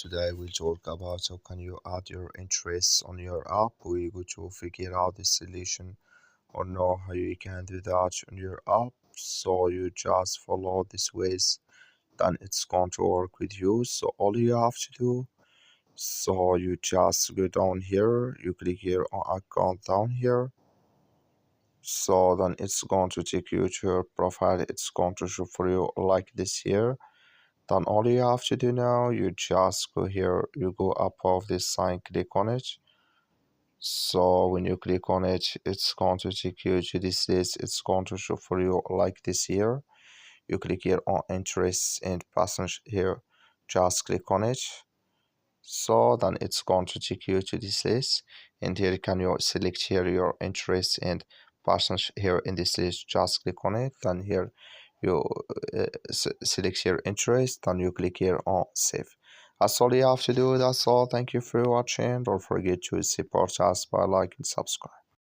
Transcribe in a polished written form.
Today we'll talk about how can you add your interests on your app. We're going to figure out the solution or know how you can do that on your app. So you just follow this ways, then it's going to work with you. So all you have to do, so you just go down here, you click here on account down here. So then it's going to take you to your profile. It's going to show for you like this here. Then all you have to do now, you just go here, you go above this sign, click on it. So when you click on it, it's going to take you to this list. It's going to show for you like this here. You click here on interests and passenger here, just click on it. So then it's going to take you to this list, and here can you select here your interests and passions here in this list. Just click on it. Then here you select your interest, then you click here on save. That's all you have to do. That's all. Thank you for watching. Don't forget to support us by like and subscribe.